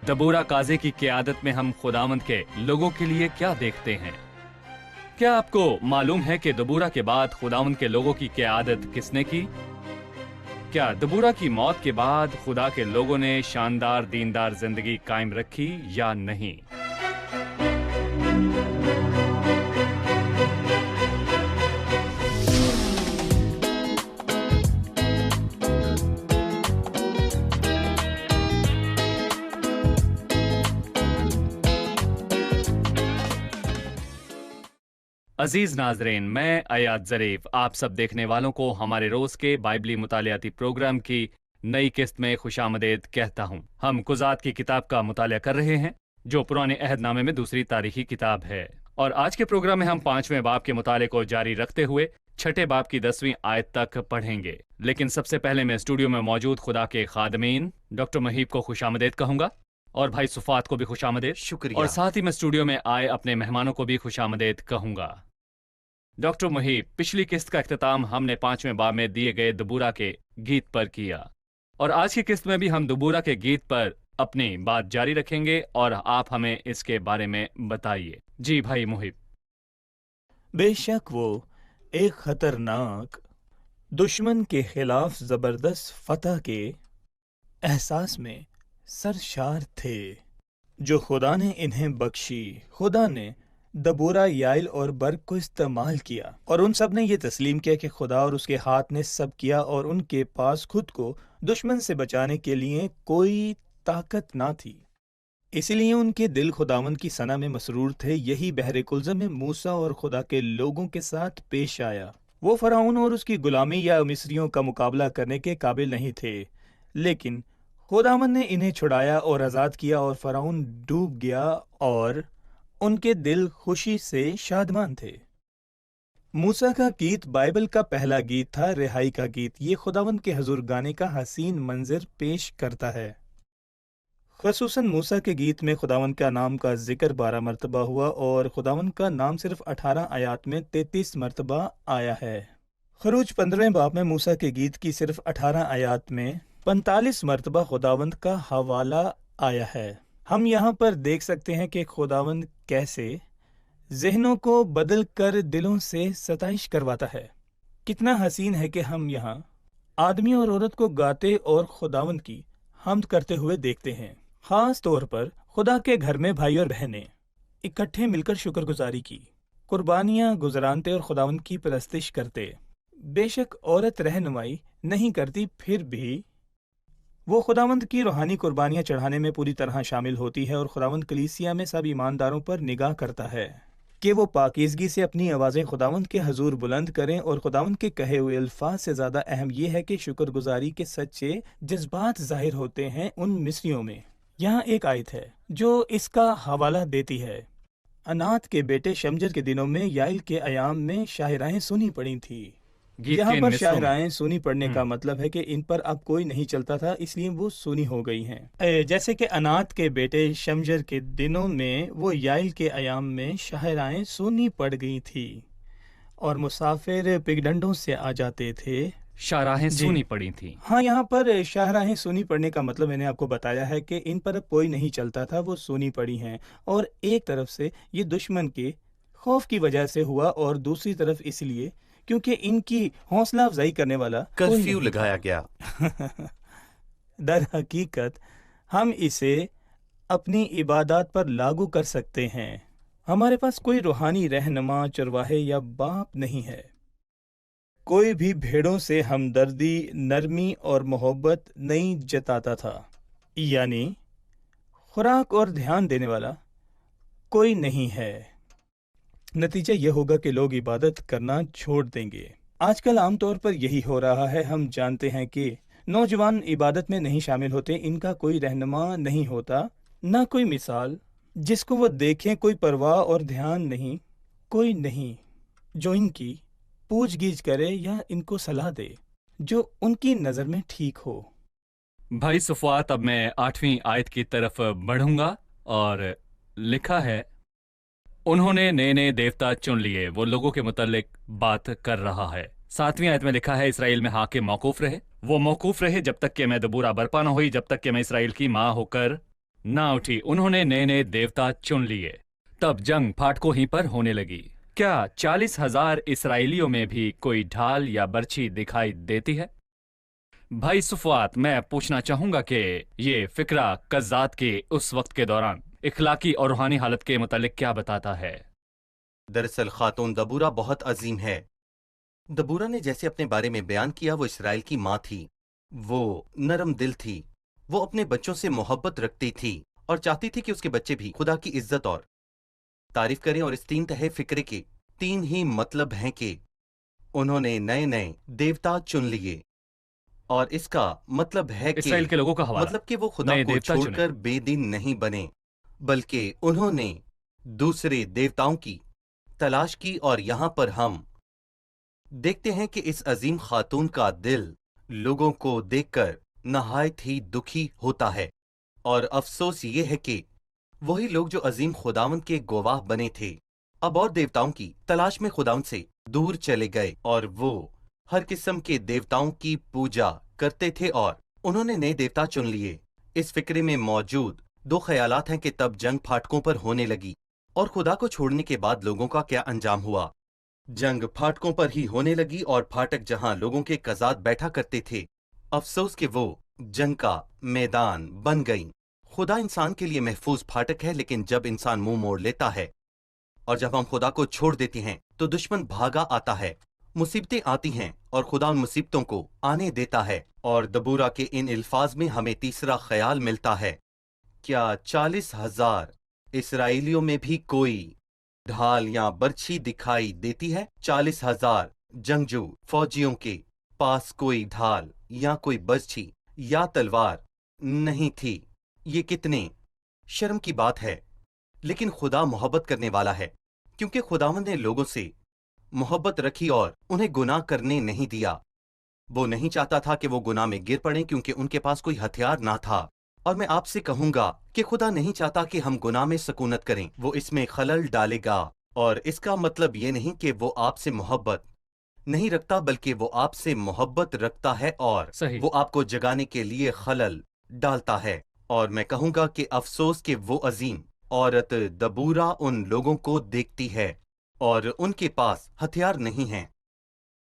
दबूरा काज़ी की क़यादत में हम खुदावंद के लोगों के लिए क्या देखते हैं? क्या आपको मालूम है कि दबूरा के बाद खुदावंद के लोगों की क़यादत किसने की? क्या दबूरा की मौत के बाद खुदा के लोगों ने शानदार दीनदार जिंदगी कायम रखी या नहीं? अजीज नाजरीन, मैं अयाद ज़रीफ आप सब देखने वालों को हमारे रोज के बाइबली मुतालियाती प्रोग्राम की नई किस्त में खुशामदीद कहता हूँ। हम कुज़ात की किताब का मुतालिया कर रहे हैं जो पुराने अहदनामे में दूसरी तारीखी किताब है, और आज के प्रोग्राम में हम 5वें बाब के मुताले को जारी रखते हुए 6ठे बाब की 10वीं आयत तक पढ़ेंगे। लेकिन सबसे पहले मैं स्टूडियो में मौजूद खुदा के खादमीन डॉक्टर महीब को खुशामदीद कहूँगा, और भाई सुफात को भी खुशामदीद। शुक्रिया। और साथ ही मैं स्टूडियो में आए अपने मेहमानों को भी खुशामदीद कहूँगा। डॉक्टर महीब, पिछली किस्त का इख्तिताम हमने 5वें बाब में दिए गए दबूरा के गीत पर किया, और आज की किस्त में भी हम दबूरा के गीत पर अपनी बात जारी रखेंगे, और आप हमें इसके बारे में बताइए। जी भाई मुहिब। बेशक वो एक खतरनाक दुश्मन के खिलाफ जबरदस्त फतह के एहसास में सरशार थे जो खुदा ने इन्हें बख्शी। खुदा ने दबूरा, याइल और बर्ग को इस्तेमाल किया, और उन सब ने ये तस्लीम किया कि खुदा और उसके हाथ ने सब किया, और उनके पास खुद को दुश्मन से बचाने के लिए कोई ताकत ना थी। इसलिए उनके दिल खुदावंद की सना में मसरूर थे। यही बहरे कुल्ज़म में मूसा और खुदा के लोगों के साथ पेश आया। वो फराउन और उसकी गुलामी या मिस्रियों का मुकाबला करने के काबिल नहीं थे, लेकिन खुदावंद ने इन्हें छुड़ाया और आज़ाद किया, और फराउन डूब गया और उनके दिल खुशी से शादमान थे। मूसा का गीत बाइबल का पहला गीत था, रिहाई का गीत। ये खुदावंद के हजूर गाने का हसीन मंजर पेश करता है। खसूसन मूसा के गीत में खुदावंद का नाम का जिक्र 12 मरतबा हुआ, और खुदावंद का नाम सिर्फ 18 आयात में 33 मरतबा आया है। खरूज 15वें बाब में मूसा के गीत की सिर्फ 18 आयात में 45 मरतबा खुदावंद का हवाला आया है। हम यहाँ पर देख सकते हैं कि खुदावंद कैसे ज़हनों को बदल कर दिलों से सताइश करवाता है। कितना हसीन है कि हम यहाँ आदमी और औरत को गाते और खुदावंद की हम्द करते हुए देखते हैं। खास तौर पर खुदा के घर में भाई और बहनें इकट्ठे मिलकर शुक्रगुजारी की, कुर्बानियाँ गुजरानते और खुदावंद की परस्तिश करते। बेशक औरत रहनुमाई नहीं करती, फिर भी वो खुदावंद की रूहानी कुर्बानियाँ चढ़ाने में पूरी तरह शामिल होती है, और खुदावंद कलीसिया में सब ईमानदारों पर निगाह करता है कि वो पाकीज़गी से अपनी आवाज़ें खुदावंद के हजूर बुलंद करें। और खुदावंद के कहे हुए अल्फाज से ज़्यादा अहम यह है कि शुक्रगुजारी के सच्चे जज्बात जाहिर होते हैं उन मिस्रियों में। यहाँ एक आयत है जो इसका हवाला देती है। अनात के बेटे शमजर के दिनों में याइल के अयाम में शायराएं सुनी पड़ी थी। यहाँ पर शायराएं सुनी पढ़ने का मतलब है कि इन पर अब कोई नहीं चलता था, इसलिए वो सुनी हो गई हैं। जैसे कि अनात के बेटे शमजर के दिनों में वो याइल के अयाम में शायराएं सुनी पड़ गई थी, और मुसाफिर पिगडंडों से आ जाते थे। शायराहें सुनी पड़ी थी। हाँ, यहाँ पर शायराहें सुनी पढ़ने का मतलब मैंने आपको बताया है कि इन पर अब कोई नहीं चलता था, वो सुनी पड़ी हैं। और एक तरफ से ये दुश्मन के खौफ की वजह से हुआ, और दूसरी तरफ इसलिए क्योंकि इनकी हौसला अफजाई करने वाला कर्फ्यू लगाया गया। दर हकीकत हम इसे अपनी इबादत पर लागू कर सकते हैं। हमारे पास कोई रूहानी रहनुमा, चरवाहे या बाप नहीं है। कोई भी भेड़ों से हमदर्दी, नरमी और मोहब्बत नहीं जताता था, यानी खुराक और ध्यान देने वाला कोई नहीं है। नतीजा यह होगा कि लोग इबादत करना छोड़ देंगे। आजकल आमतौर पर यही हो रहा है। हम जानते हैं कि नौजवान इबादत में नहीं शामिल होते, इनका कोई रहनुमा नहीं होता, ना कोई मिसाल जिसको वो देखें, कोई परवाह और ध्यान नहीं, कोई नहीं जो इनकी पूछ गीछ करे या इनको सलाह दे जो उनकी नज़र में ठीक हो। भाई सुफात, अब मैं 8वीं आयत की तरफ बढ़ूंगा, और लिखा है, उन्होंने नए नए देवता चुन लिए। वो लोगों के मुतालिक बात कर रहा है। 7वीं आयत में लिखा है, इसराइल में हाकिम मौकूफ रहे। वो मौकूफ रहे जब तक कि मैं दबूरा बरपा न हुई, जब तक कि मैं इसराइल की माँ होकर ना उठी। उन्होंने नए नए देवता चुन लिए। तब जंग फाटकों ही पर होने लगी। क्या 40,000 इसराइलियों में भी कोई ढाल या बर्छी दिखाई देती है? भाई सुफवात, मैं पूछना चाहूंगा कि ये फिक्रा कज़ात के उस वक्त के दौरान इखलाकी और रूहानी हालत के मुतालिक क्या बताता है? दरअसल खातून दबूरा बहुत अजीम है। दबूरा ने जैसे अपने बारे में बयान किया, वो इसराइल की माँ थी। वो नरम दिल थी। वो अपने बच्चों से मोहब्बत रखती थी और चाहती थी कि उसके बच्चे भी खुदा की इज्जत और तारीफ करें। और इस तीन तहे फिक्रे के तीन ही मतलब हैं कि उन्होंने नए नए देवता चुन लिए। और इसका मतलब है कि इसराइल के लोगों का हवाला, मतलब कि वो खुदा नए को देवता चुने। छोड़कर बेदीन नहीं बने, बल्कि उन्होंने दूसरे देवताओं की तलाश की। और यहां पर हम देखते हैं कि इस अजीम खातून का दिल लोगों को देखकर नहायत ही दुखी होता है। और अफसोस ये है कि वही लोग जो अजीम खुदावंद के गवाह बने थे, अब और देवताओं की तलाश में खुदावंद से दूर चले गए। और वो हर किस्म के देवताओं की पूजा करते थे और उन्होंने नए देवता चुन लिए। इस फिक्रे में मौजूद दो ख्यालात हैं कि तब जंग फाटकों पर होने लगी और खुदा को छोड़ने के बाद लोगों का क्या अंजाम हुआ। जंग फाटकों पर ही होने लगी और फाटक जहां लोगों के कज़ात बैठा करते थे, अफसोस कि वो जंग का मैदान बन गईं। खुदा इंसान के लिए महफूज फाटक है, लेकिन जब इंसान मुंह मोड़ लेता है और जब हम खुदा को छोड़ देते हैं तो दुश्मन भागा आता है। मुसीबतें आती हैं और खुदा उन मुसीबतों को आने देता है। और दबूरा के इन अल्फाज में हमें तीसरा ख्याल मिलता है, क्या 40,000 इसराइलियों में भी कोई ढाल या बर्छी दिखाई देती है? 40,000 जंगजू फौजियों के पास कोई ढाल या कोई बर्छी या तलवार नहीं थी। ये कितने शर्म की बात है। लेकिन खुदा मोहब्बत करने वाला है, क्योंकि खुदावंद ने लोगों से मोहब्बत रखी और उन्हें गुनाह करने नहीं दिया। वो नहीं चाहता था कि वो गुनाह में गिर पड़ें, क्योंकि उनके पास कोई हथियार ना था। और मैं आपसे कहूंगा कि खुदा नहीं चाहता कि हम गुनाह में सकूनत करें, वो इसमें खलल डालेगा। और इसका मतलब ये नहीं कि वो आपसे मोहब्बत नहीं रखता, बल्कि वो आपसे मोहब्बत रखता है और सही। वो आपको जगाने के लिए खलल डालता है। और मैं कहूंगा कि अफसोस कि वो अजीम औरत दबूरा उन लोगों को देखती है और उनके पास हथियार नहीं हैं।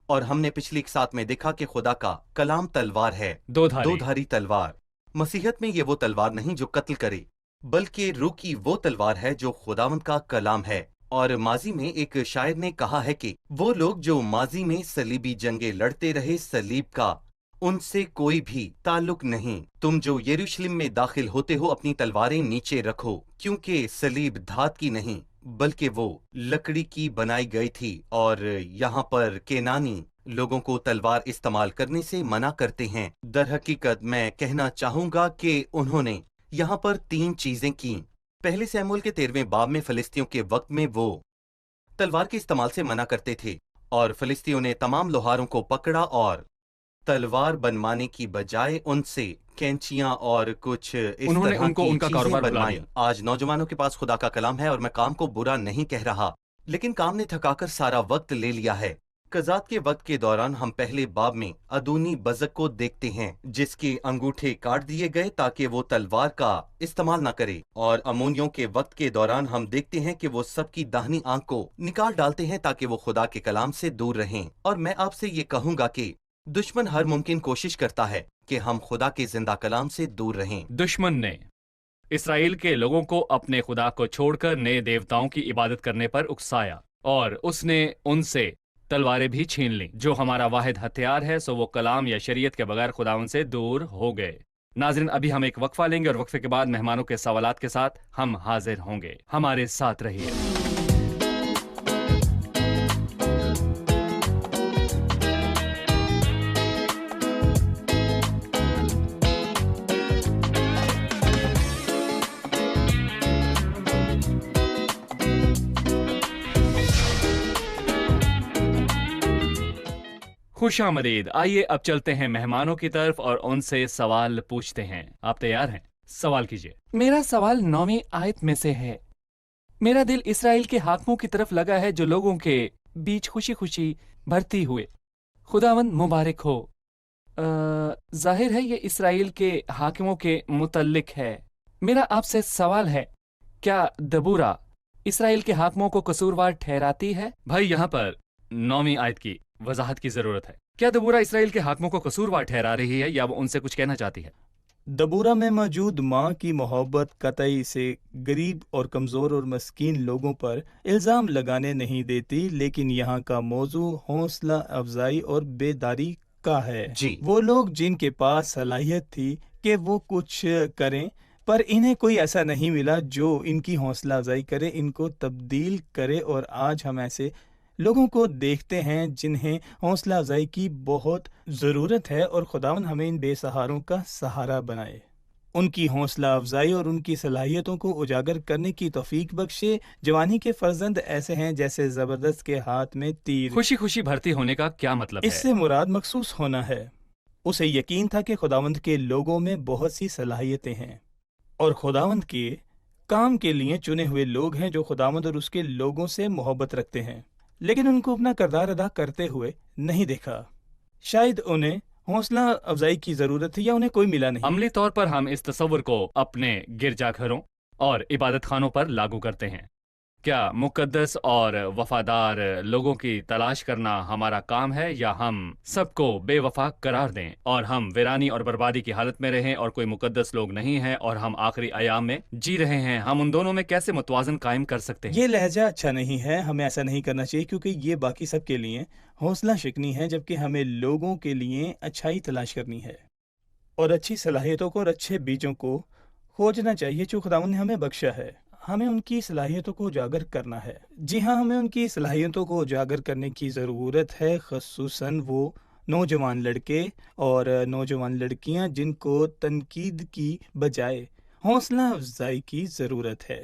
और हमने पिछली एक साथ में देखा कि खुदा का कलाम तलवार है, दो धारी। दो धारी तलवार। मसीहत में ये वो तलवार नहीं जो कत्ल करे, बल्कि रूह की वो तलवार है जो खुदावंद का कलाम है। और माजी में एक शायर ने कहा है कि वो लोग जो माजी में सलीबी जंगे लड़ते रहे, सलीब का उनसे कोई भी ताल्लुक नहीं। तुम जो यरूशलेम में दाखिल होते हो, अपनी तलवारें नीचे रखो, क्योंकि सलीब धात की नहीं बल्कि वो लकड़ी की बनाई गई थी। और यहाँ पर केनानी लोगों को तलवार इस्तेमाल करने से मना करते हैं। दर हकीकत मैं कहना चाहूंगा कि उन्होंने यहाँ पर तीन चीजें की। पहले शमूएल के 13वें बाब में फलिस्तियों के वक्त में वो तलवार के इस्तेमाल से मना करते थे और फलिस्तियों ने तमाम लोहारों को पकड़ा और तलवार बनवाने की बजाय उनसे कैंचियां और कुछ इस उन्होंने तरह उनको की उनका चीजें कारोबार बुला बनवाई। लिया। आज नौजवानों के पास खुदा का कलाम है और मैं काम को बुरा नहीं कह रहा, लेकिन काम ने थकाकर सारा वक्त ले लिया है। कजात के वक्त के दौरान हम पहले बाब में अदूनी बजक को देखते हैं, जिसके अंगूठे काट दिए गए ताकि वो तलवार का इस्तेमाल न करे। और अमोनियों के वक्त के दौरान हम देखते हैं कि वो सबकी दाहिनी आंख को निकाल डालते हैं ताकि वो खुदा के कलाम से दूर रहें। और मैं आपसे ये कहूंगा कि दुश्मन हर मुमकिन कोशिश करता है कि हम खुदा के जिंदा कलाम से दूर रहें। दुश्मन ने इसराइल के लोगों को अपने खुदा को छोड़कर नए देवताओं की इबादत करने पर उकसाया और उसने उनसे तलवारें भी छीन लीं। जो हमारा वाहिद हथियार है, सो वो कलाम या शरीयत के बगैर खुदा उनसे दूर हो गए। नाज़रीन, अभी हम एक वक्फा लेंगे और वक्फे के बाद मेहमानों के सवालात के साथ हम हाजिर होंगे। हमारे साथ रहिए। खुशामदीद। आइए अब चलते हैं मेहमानों की तरफ और उनसे सवाल पूछते हैं। आप तैयार हैं? सवाल कीजिए। मेरा सवाल 9वीं आयत में से है। मेरा दिल इसराइल के हाकिमों की तरफ लगा है जो लोगों के बीच खुशी खुशी भर्ती हुए। खुदावंद मुबारक हो। जाहिर है ये इसराइल के हाकिमों के मुतल्लिक है। मेरा आपसे सवाल है, क्या दबूरा इसराइल के हाकिमों को कसूरवार ठहराती है? भाई यहाँ पर 9वीं आयत की वजाहत की जरूरत है। क्या दबूरा इसराइल के हाकिमों को कसूरवार ठहरा रही है या वो उनसे कुछ कहना चाहती है? दबूरा में मौजूद माँ की मोहब्बत कतई से गरीब और कमज़ोर और मस्कीन लोगों पर इल्ज़ाम लगाने नहीं देती, लेकिन यहाँ का मौजू हौसला अफजाई और बेदारी का है। जी। वो लोग जिनके पास सलाहियत थी कि वो कुछ करें, पर इन्हें कोई ऐसा नहीं मिला जो इनकी हौसला अफजाई करे, इनको तब्दील करे, और आज हम ऐसे लोगों को देखते हैं जिन्हें हौसला अफजाई की बहुत ज़रूरत है, और खुदावन हमें इन बेसहारों का सहारा बनाए। उनकी हौसला अफजाई और उनकी सलाहियतों को उजागर करने की तौफीक बख्शे। जवानी के फर्जंद ऐसे हैं जैसे ज़बरदस्त के हाथ में तीर। खुशी खुशी भर्ती होने का क्या मतलब है? इससे मुराद मखसूस होना है। उसे यकीन था कि खुदावंद के लोगों में बहुत सी सलाहियतें हैं, और खुदावंद के काम के लिए चुने हुए लोग हैं जो खुदावंद और उसके लोगों से मोहब्बत रखते हैं, लेकिन उनको अपना किरदार अदा करते हुए नहीं देखा। शायद उन्हें हौसला अफजाई की जरूरत थी या उन्हें कोई मिला नहीं। अमली तौर पर हम इस तस्वुर को अपने गिरजाघरों और इबादत खानों पर लागू करते हैं। क्या मुकद्दस और वफादार लोगों की तलाश करना हमारा काम है, या हम सबको बेवफा करार दें और हम वीरानी और बर्बादी की हालत में रहें और कोई मुकद्दस लोग नहीं हैं और हम आखिरी अयाम में जी रहे हैं? हम उन दोनों में कैसे मुतवाजन कायम कर सकते हैं? ये लहजा अच्छा नहीं है, हमें ऐसा नहीं करना चाहिए, क्योंकि ये बाकी सब के लिए हौसला शिकनी है, जबकि हमें लोगों के लिए अच्छाई तलाश करनी है और अच्छी सलाहियतों को और अच्छे बीजों को खोजना चाहिए जो खुदावंद ने हमें बख्शा है। हमें उनकी सलाहियतों को उजागर करना है। जी हाँ, हमें उनकी सलाहियतों को उजागर करने की ज़रूरत है, ख़ुसूसन वो नौजवान लड़के और नौजवान लड़कियां जिनको तनकीद की बजाय हौसला अफजाई की ज़रूरत है।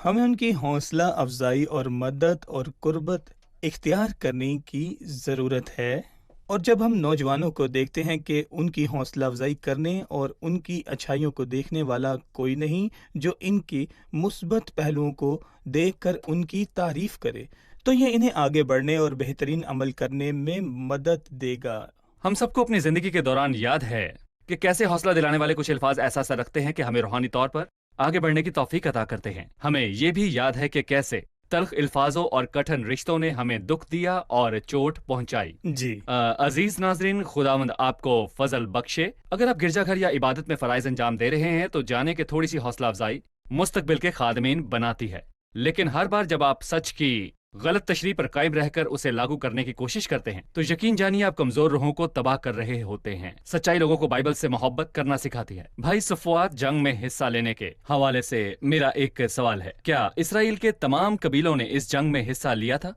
हमें उनकी हौसला अफजाई और मदद और कुर्बत इख्तियार करने की ज़रूरत है, और जब हम नौजवानों को देखते हैं कि उनकी हौसला अफजाई करने और उनकी अच्छाइयों को देखने वाला कोई नहीं जो इनकी मुस्बत पहलुओं को देखकर उनकी तारीफ करे, तो ये इन्हें आगे बढ़ने और बेहतरीन अमल करने में मदद देगा। हम सबको अपनी जिंदगी के दौरान याद है कि कैसे हौसला दिलाने वाले कुछ अल्फाज एहसास रखते हैं कि हमें रूहानी तौर पर आगे बढ़ने की तौफीक अता करते हैं। हमें ये भी याद है कि कैसे तल्ख अल्फाजों और कठिन रिश्तों ने हमें दुख दिया और चोट पहुंचाई। जी अजीज नाजरीन, खुदावंद आपको फजल बख्शे। अगर आप गिरजाघर या इबादत में फराइज अंजाम दे रहे हैं तो जाने कि थोड़ी सी हौसला अफजाई मुस्तकबिल के खादमीन बनाती है, लेकिन हर बार जब आप सच की गलत तशरीह पर कायम रहकर उसे लागू करने की कोशिश करते हैं तो यकीन जानिए आप कमजोर रूहों को तबाह कर रहे होते हैं। सच्चाई लोगों को बाइबल से मोहब्बत करना सिखाती है। भाई सफवात, जंग में हिस्सा लेने के हवाले से मेरा एक सवाल है, क्या इसराइल के तमाम कबीलों ने इस जंग में हिस्सा लिया था?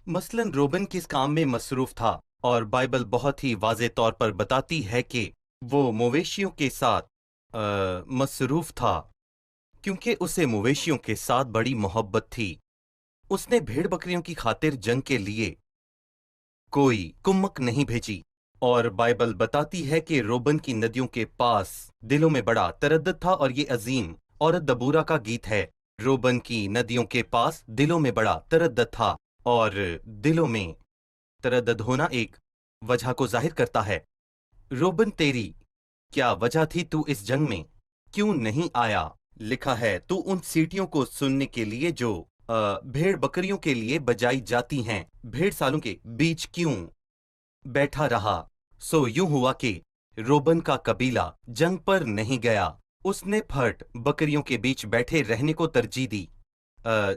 मसलन रोबन किस काम में मसरूफ था, और बाइबल बहुत ही वाज़े तौर पर बताती है कि वो मवेशियों के साथ मसरूफ था, क्योंकि उसे मवेशियों के साथ बड़ी मोहब्बत थी। उसने भेड़ बकरियों की खातिर जंग के लिए कोई कुम्मक नहीं भेजी, और बाइबल बताती है कि रोबन की नदियों के पास दिलों में बड़ा तरद्दुद था, और ये अजीम औरत दबूरा का गीत है। रोबन की नदियों के पास दिलों में बड़ा तरद्दुद था, और दिलों में तरद्दुद होना एक वजह को जाहिर करता है। रोबन, तेरी क्या वजह थी? तू इस जंग में क्यों नहीं आया? लिखा है, तू उन सीटियों को सुनने के लिए जो भेड़ बकरियों के लिए बजाई जाती हैं, भेड़ सालों के बीच क्यों बैठा रहा? सो यूं हुआ कि रोबन का कबीला जंग पर नहीं गया। उसने फट बकरियों के बीच बैठे रहने को तरजीह दी,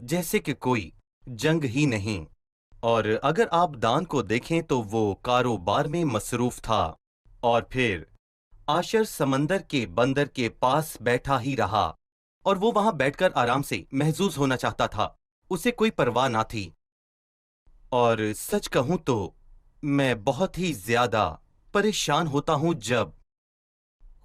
जैसे कि कोई जंग ही नहीं। और अगर आप दान को देखें तो वो कारोबार में मसरूफ था, और फिर आशर समंदर के बंदर के पास बैठा ही रहा, और वो वहां बैठकर आराम से महजूज होना चाहता था। उसे कोई परवाह ना थी। और सच कहूं तो मैं बहुत ही ज्यादा परेशान होता हूं जब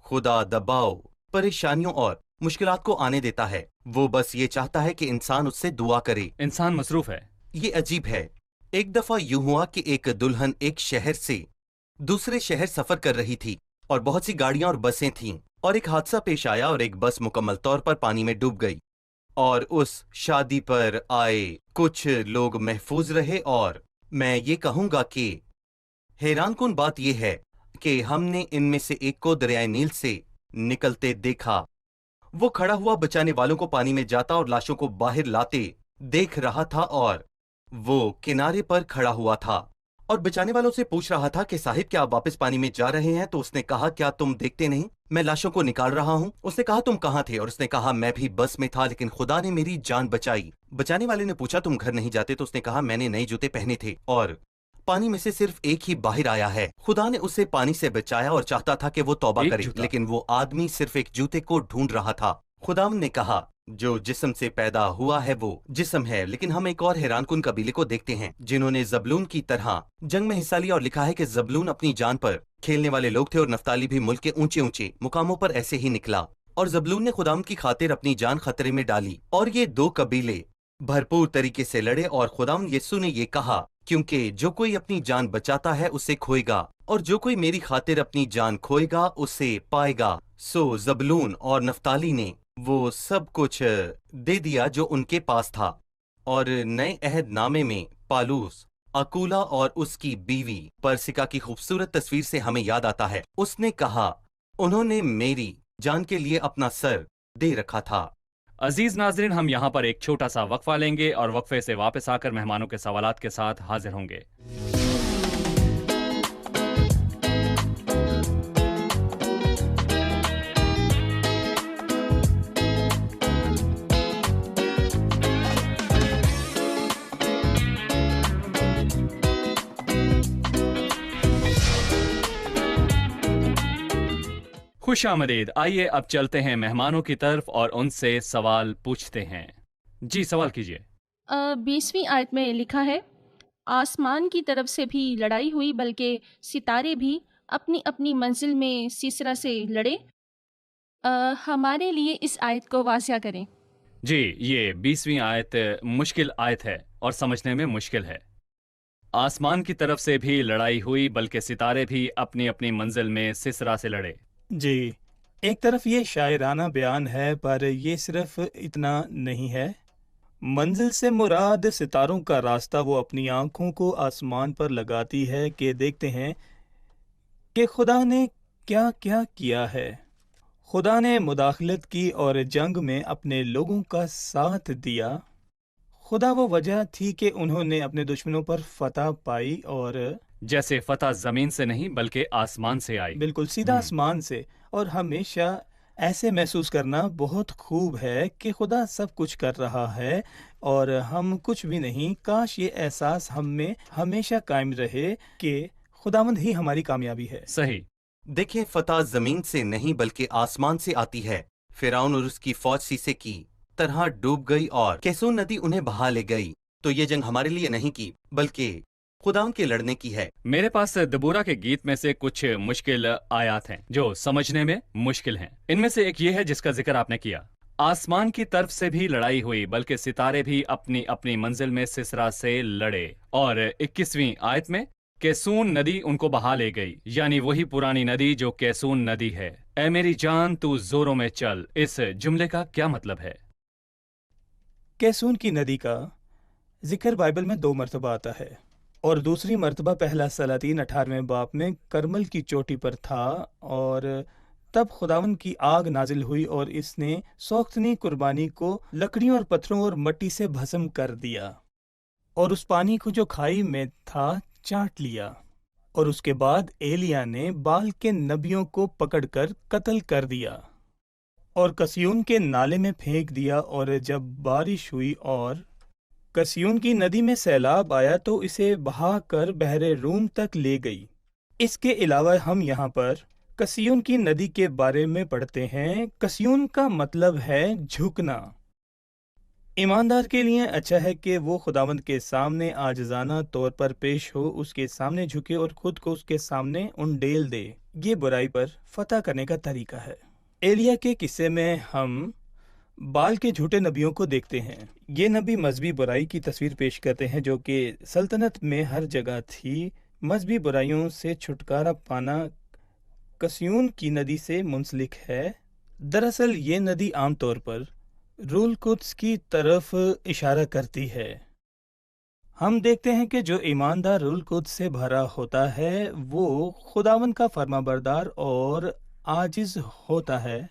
खुदा दबाव, परेशानियों और मुश्किलात को आने देता है। वो बस ये चाहता है कि इंसान उससे दुआ करे। इंसान मसरूफ है। ये अजीब है। एक दफा यूं हुआ कि एक दुल्हन एक शहर से दूसरे शहर सफर कर रही थी, और बहुत सी गाड़ियां और बसें थीं, और एक हादसा पेश आया और एक बस मुकम्मल तौर पर पानी में डूब गई, और उस शादी पर आए कुछ लोग महफूज रहे। और मैं ये कहूंगा कि हैरानकुन बात यह है कि हमने इनमें से एक को दरियाए नील से निकलते देखा। वो खड़ा हुआ बचाने वालों को पानी में जाता और लाशों को बाहर लाते देख रहा था, और वो किनारे पर खड़ा हुआ था और बचाने वालों से पूछ रहा था कि साहिब क्या आप वापस पानी में जा रहे हैं? तो उसने कहा, क्या तुम देखते नहीं मैं लाशों को निकाल रहा हूं? उसने कहा, तुम कहां थे? और उसने कहा, मैं भी बस में था, लेकिन खुदा ने मेरी जान बचाई। बचाने वाले ने पूछा, तुम घर नहीं जाते? तो उसने कहा, मैंने नए जूते पहने थे और पानी में से सिर्फ एक ही बाहर आया है। खुदा ने उसे पानी से बचाया और चाहता था कि वो तौबा एक करे, जूता? लेकिन वो आदमी सिर्फ एक जूते को ढूंढ रहा था। खुदाम ने कहा, जो जिस्म से पैदा हुआ है वो जिस्म है। लेकिन हम एक और हैरानकुन कबीले को देखते हैं जिन्होंने जबलून की तरह जंग में हिस्सा लिया, और लिखा है कि जबलून अपनी जान पर खेलने वाले लोग थे और नफ्ताली भी मुल्क के ऊंचे ऊंचे मुकामों पर ऐसे ही निकला, और जबलून ने खुदाम की खातिर अपनी जान खतरे में डाली। और ये दो कबीले भरपूर तरीके से लड़े, और खुदाम यीशु ने ये कहा, क्योंकि जो कोई अपनी जान बचाता है उसे खोएगा, और जो कोई मेरी खातिर अपनी जान खोएगा उसे पाएगा। सो जबलून और नफ्ताली ने वो सब कुछ दे दिया जो उनके पास था। और नए अहद नामे में पालूस अकूला और उसकी बीवी परसिका की खूबसूरत तस्वीर से हमें याद आता है। उसने कहा, उन्होंने मेरी जान के लिए अपना सर दे रखा था। अजीज नाजरीन, हम यहाँ पर एक छोटा सा वक्फा लेंगे और वक्फे से वापस आकर मेहमानों के सवालात के साथ हाजिर होंगे। खुश आमदीद। आइए अब चलते हैं मेहमानों की तरफ और उनसे सवाल पूछते हैं। जी, सवाल कीजिए। 20वीं आयत में लिखा है, आसमान की तरफ से भी लड़ाई हुई बल्कि सितारे भी अपनी अपनी मंजिल में सीसरा से लड़े। हमारे लिए इस आयत को वाज़िया करें। जी, ये 20वीं आयत मुश्किल आयत है और समझने में मुश्किल है। आसमान की तरफ से भी लड़ाई हुई बल्कि सितारे भी अपनी अपनी मंजिल में सिसरा से लड़े। जी, एक तरफ ये शायराना बयान है, पर ये सिर्फ इतना नहीं है। मंजिल से मुराद सितारों का रास्ता वो अपनी आंखों को आसमान पर लगाती है कि देखते हैं कि खुदा ने क्या क्या किया है। खुदा ने मुदाखलत की और जंग में अपने लोगों का साथ दिया। खुदा वो वजह थी कि उन्होंने अपने दुश्मनों पर फतह पाई, और जैसे फतह जमीन से नहीं बल्कि आसमान से आई। बिल्कुल सीधा आसमान से। और हमेशा ऐसे महसूस करना बहुत खूब है कि खुदा सब कुछ कर रहा है और हम कुछ भी नहीं। काश ये एहसास हम में हमेशा कायम रहे कि खुदावंद ही हमारी कामयाबी है। सही। देखें, फतह जमीन से नहीं बल्कि आसमान से आती है। फिरौन और उसकी फौज शीशे की तरह डूब गई और कैसून नदी उन्हें बहा ले गई। तो ये जंग हमारे लिए नहीं की बल्कि खुदा के लड़ने की है। मेरे पास दबूरा के गीत में से कुछ मुश्किल आयात हैं जो समझने में मुश्किल हैं। इनमें से एक ये है जिसका जिक्र आपने किया, आसमान की तरफ से भी लड़ाई हुई बल्कि सितारे भी अपनी अपनी मंजिल में सिसरा से लड़े। और 21वीं आयत में कैसून नदी उनको बहा ले गई, यानी वही पुरानी नदी जो कैसून नदी है। ऐ मेरी जान तू जोरों में चल, इस जुमले का क्या मतलब है? कैसून की नदी का जिक्र बाइबल में 2 मरतबा आता है, और दूसरी मरतबा पहला सलातीन 18वें बाब में करमल की चोटी पर था। और तब खुदावन की आग नाजिल हुई और इसने सौख्तनी कुर्बानी को लकड़ियों और पत्थरों और मट्टी से भस्म कर दिया, और उस पानी को जो खाई में था चाट लिया। और उसके बाद एलिया ने बाल के नबियों को पकड़कर कत्ल कर दिया और कसियून के नाले में फेंक दिया। और जब बारिश हुई और कसियून की नदी में सैलाब आया तो इसे बहाकर बहरे रूम तक ले गई। इसके अलावा हम यहाँ पर कसियून की नदी के बारे में पढ़ते हैं। कसियून का मतलब है झुकना। ईमानदार के लिए अच्छा है कि वो खुदावंद के सामने आजिज़ाना तौर पर पेश हो, उसके सामने झुके और खुद को उसके सामने उंडेल दे। ये बुराई पर फतह करने का तरीका है। एलिया के किस्से में हम बाल के झूठे नबियों को देखते हैं। ये नबी मजहबी बुराई की तस्वीर पेश करते हैं जो कि सल्तनत में हर जगह थी। मजहबी बुराइयों से छुटकारा पाना कसियून की नदी से मुंसलिक है। दरअसल ये नदी आमतौर पर रूल कुद्स की तरफ इशारा करती है। हम देखते हैं कि जो ईमानदार रूल कुद्स से भरा होता है वो खुदावन का फरमाबरदार और आजिज होता है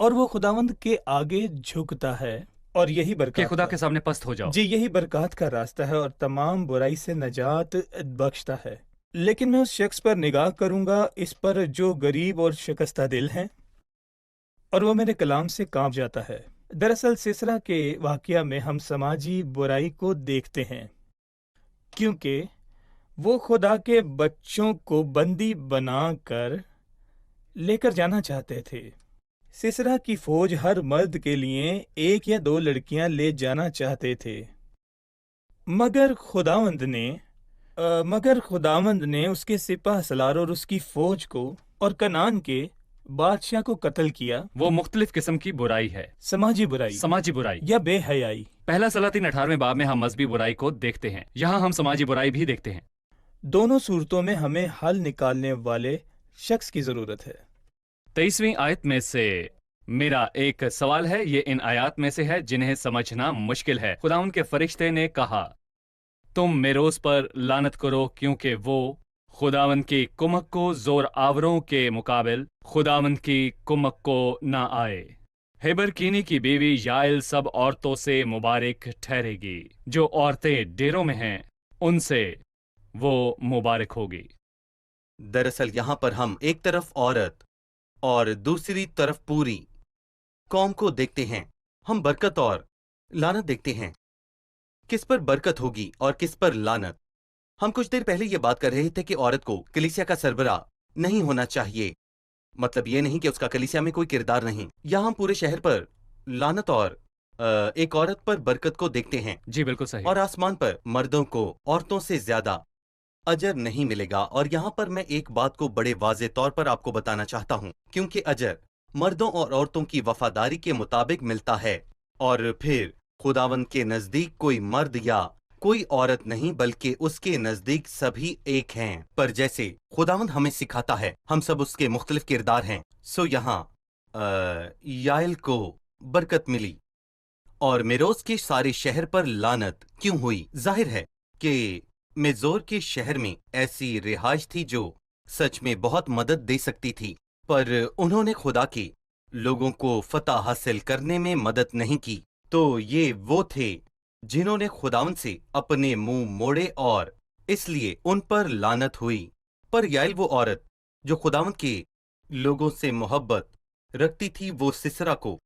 और वो खुदावंद के आगे झुकता है, और यही कि बरकत खुदा का, के सामने पस्त हो जाओ। जी यही बरकत का रास्ता है और तमाम बुराई से नजात बख्शता है। लेकिन मैं उस शख्स पर निगाह करूंगा, इस पर जो गरीब और शिकस्ता दिल है, और वो मेरे कलाम से कांप जाता है। दरअसल सिसरा के वाकया में हम समाजी बुराई को देखते हैं, क्योंकि वो खुदा के बच्चों को बंदी बनाकर लेकर जाना चाहते थे। सिसरा की फौज हर मर्द के लिए 1 या 2 लड़कियां ले जाना चाहते थे, मगर खुदावंद ने उसके सिपह सलार और उसकी फौज को और कनान के बादशाह को कत्ल किया। वो मुख्तलिफ किस्म की बुराई है, समाजी बुराई समाजी बुराई। या बेहयाई। पहला सलातीन 18वें बाब में हम मजहबी बुराई को देखते हैं, यहाँ हम समाजी बुराई भी देखते हैं। दोनों सूरतों में हमें हल निकालने वाले शख्स की जरूरत है। 23वीं आयत में से मेरा एक सवाल है, ये इन आयात में से है जिन्हें समझना मुश्किल है। खुदावंद के फरिश्ते ने कहा, तुम मेरोज पर लानत करो, क्योंकि वो खुदावंद की कुमक को जोर आवरों के मुकाबिल खुदावंद की कुमक को ना आए। हेबर कीनी की बीवी याइल सब औरतों से मुबारक ठहरेगी। जो औरतें डेरों में हैं उनसे वो मुबारक होगी। दरअसल यहाँ पर हम एक तरफ औरत और दूसरी तरफ पूरी कौम को देखते हैं। हम बरकत और लानत देखते हैं। किस पर बरकत होगी और किस पर लानत? हम कुछ देर पहले ये बात कर रहे थे कि औरत को कलीसिया का सरबराह नहीं होना चाहिए। मतलब ये नहीं कि उसका कलीसिया में कोई किरदार नहीं। यहाँ हम पूरे शहर पर लानत और एक औरत पर बरकत को देखते हैं। जी बिल्कुल सही। और आसमान पर मर्दों को औरतों से ज्यादा अजर नहीं मिलेगा। और यहाँ पर मैं एक बात को बड़े वाज़े तौर पर आपको बताना चाहता हूँ, क्योंकि अजर मर्दों और औरतों की वफादारी के मुताबिक मिलता है। और फिर खुदावंद के नजदीक कोई मर्द या कोई औरत नहीं, बल्कि उसके नजदीक सभी एक हैं। पर जैसे खुदावंद हमें सिखाता है, हम सब उसके मुख्तलिफ किरदार हैं। सो यहाँ याइल को बरकत मिली और मेरोज के सारे शहर पर लानत क्यों हुई? जाहिर है कि मेजोर के शहर में ऐसी रिहाइश थी जो सच में बहुत मदद दे सकती थी, पर उन्होंने खुदा के लोगों को फतह हासिल करने में मदद नहीं की। तो ये वो थे जिन्होंने खुदावंद से अपने मुंह मोड़े और इसलिए उन पर लानत हुई। पर याइल वो औरत जो खुदावंद के लोगों से मोहब्बत रखती थी, वो सिसरा को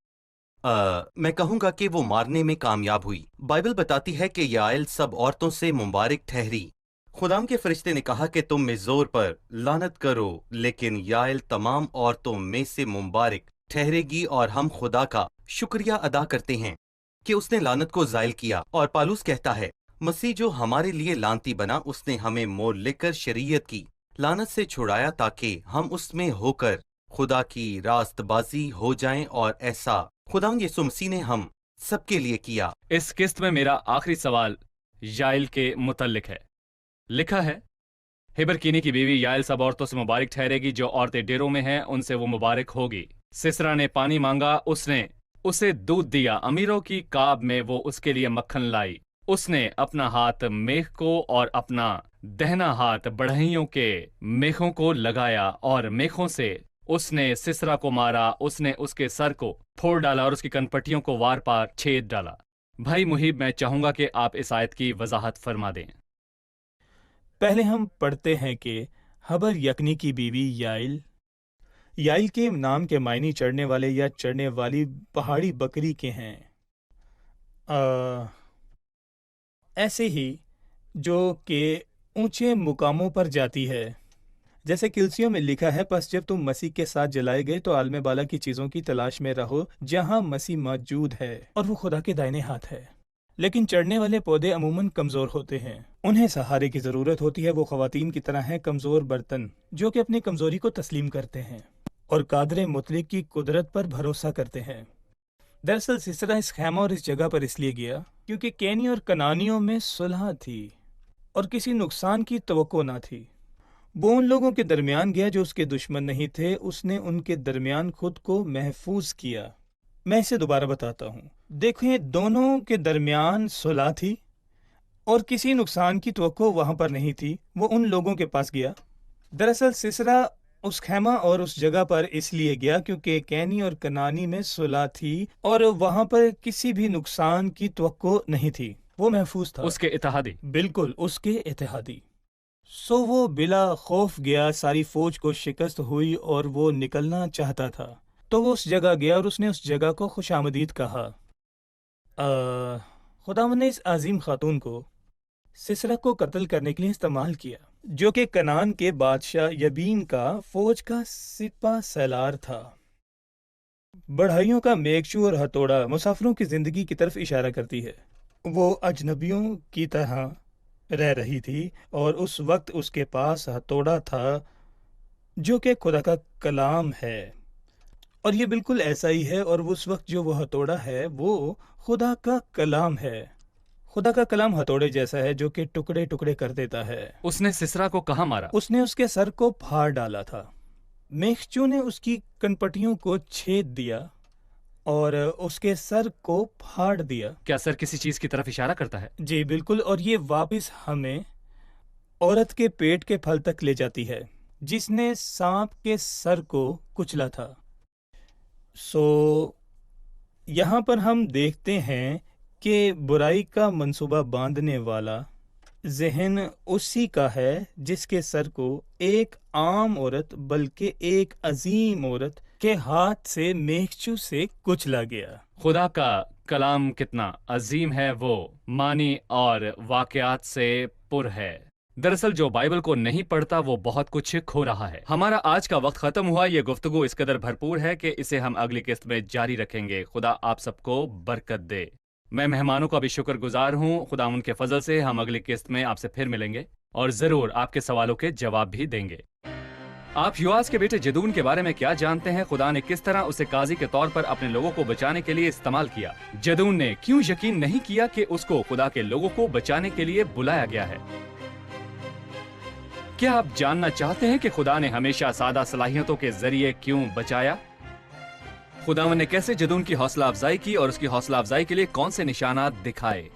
मैं कहूंगा कि वो मारने में कामयाब हुई। बाइबल बताती है कि याइल सब औरतों से मुबारक ठहरी। खुदाम के फरिश्ते ने कहा कि तुम मेजोर पर लानत करो, लेकिन याइल तमाम औरतों में से मुबारक ठहरेगी। और हम खुदा का शुक्रिया अदा करते हैं कि उसने लानत को ज़ायल किया। और पालूस कहता है, मसीह जो हमारे लिए लानती बना, उसने हमें मोल लेकर शरीयत की लानत से छुड़ाया, ताकि हम उसमें होकर खुदा की रास्तबाजी हो जाएं। और ऐसा खुदावंद यीशु मसीह ने हम सबके लिए किया। इस किस्त में मेरा आखिरी सवाल याइल के मुतल्लिक है। लिखा है, हेबर कीनी की बीवी याइल सब औरतों से मुबारक ठहरेगी। जो औरतें डेरों में हैं उनसे वो मुबारक होगी। सिसरा ने पानी मांगा, उसने उसे दूध दिया। अमीरों की काब में वो उसके लिए मक्खन लाई। उसने अपना हाथ मेख को और अपना दहना हाथ बढ़इयों के मेखों को लगाया, और मेखों से उसने सिसरा को मारा। उसने उसके सर को फोड़ डाला और उसकी कनपट्टियों को वार पार छेद डाला। भाई मुहिब, मैं चाहूंगा कि आप इस आयत की वजाहत फरमा दें। पहले हम पढ़ते हैं कि हबर यकनी की बीवी याइल के नाम के मायने चढ़ने वाले या चढ़ने वाली पहाड़ी बकरी के हैं। ऐसे ही जो कि ऊंचे मुकामों पर जाती है, जैसे किलसियों में लिखा है, बस जब तुम मसीह के साथ जलाए गए तो आलम बाला की चीजों की तलाश में रहो जहां मसीह मौजूद है और वो खुदा के दाहिने हाथ है। लेकिन चढ़ने वाले पौधे अमूमन कमजोर होते हैं, उन्हें सहारे की जरूरत होती है। वो खवातीन की तरह हैं, कमजोर बर्तन जो कि अपनी कमजोरी को तस्लीम करते हैं और कादर मुतलिक की कुदरत पर भरोसा करते हैं। दरअसल सिसरा इस खैमा और इस जगह पर इसलिए गया क्योंकि केनी और कनानियों में सुलह थी और किसी नुकसान की तवक्को न थी। वो उन लोगों के दरमियान गया जो उसके दुश्मन नहीं थे। उसने उनके दरमियान खुद को महफूज किया। मैं इसे दोबारा बताता हूँ। देखें, दोनों के दरमियान सुलह थी और किसी नुकसान की तवक्को वहां पर नहीं थी। वो उन लोगों के पास गया। दरअसल सिसरा اس خیمہ اور اس جگہ پر اس لیے گیا کیونکہ کینی اور کنانی میں صلح تھی اور وہاں پر کسی بھی نقصان کی توقع نہیں تھی، وہ محفوظ تھا، اس کے اتحادی بالکل اس کے اتحادی۔ سو وہ بلا خوف گیا، ساری فوج کو شکست ہوئی اور وہ نکلنا چاہتا تھا، تو وہ اس جگہ گیا اور اس نے اس جگہ کو خوش آمدید کہا۔ خداوند نے اس عظیم خاتون کو سسرا کو قتل کرنے کے لیے استعمال کیا، جو کہ کنعان کے بادشاہ یبین کا فوج کا سپہ سالار تھا۔ بڑھائیوں کا میکچو اور ہتھوڑا مسافروں کی زندگی کی طرف اشارہ کرتی ہے۔ وہ اجنبیوں کی طرح رہ رہی تھی اور اس وقت اس کے پاس ہتھوڑا تھا جو کہ خدا کا کلام ہے، اور یہ بالکل ایسا ہی ہے، اور اس وقت جو وہ ہتھوڑا ہے وہ خدا کا کلام ہے۔ خدا کا کلام ہتھوڑے جیسا ہے جو کہ ٹکڑے ٹکڑے کر دیتا ہے۔ اس نے سسرا کو کہاں مارا؟ اس نے اس کے سر کو پھاڑ ڈالا تھا، میخچو نے اس کی کنپٹیوں کو چھید دیا اور اس کے سر کو پھاڑ دیا۔ کیا سر کسی چیز کی طرف اشارہ کرتا ہے؟ جی بالکل، اور یہ واپس ہمیں عورت کے پیٹ کے پھل تک لے جاتی ہے جس نے سانپ کے سر کو کچلا تھا۔ سو یہاں پر ہم دیکھتے ہیں کہ برائی کا منصوبہ باندھنے والا ذہن اسی کا ہے جس کے سر کو ایک عام عورت بلکہ ایک عظیم عورت کے ہاتھ سے میخچو سے کچلا گیا۔ خدا کا کلام کتنا عظیم ہے، وہ معنی اور واقعات سے پر ہے۔ دراصل جو بائبل کو نہیں پڑھتا وہ بہت کچھ کھو رہا ہے۔ ہمارا آج کا وقت ختم ہوا۔ یہ گفتگو اس قدر بھرپور ہے کہ اسے ہم اگلی قسط میں جاری رکھیں گے۔ خدا آپ سب کو برکت دے۔ میں مہمانوں کا بھی شکر گزار ہوں۔ خدا ان کے فضل سے ہم اگلی قسط میں آپ سے پھر ملیں گے اور ضرور آپ کے سوالوں کے جواب بھی دیں گے۔ آپ یواس کے بیٹے جدون کے بارے میں کیا جانتے ہیں؟ خدا نے کس طرح اسے قاضی کے طور پر اپنے لوگوں کو بچانے کے لیے استعمال کیا؟ جدون نے کیوں یقین نہیں کیا کہ اس کو خدا کے لوگوں کو بچانے کے لیے بلایا گیا ہے؟ کیا آپ جاننا چاہتے ہیں کہ خدا نے ہمیشہ سادہ صلاحیتوں کے ذریعے کیوں بچایا؟ خداوند نے کیسے جدون کی حوصلہ افزائی کی اور اس کی حوصلہ افزائی کے لیے کون سے نشانات دکھائے؟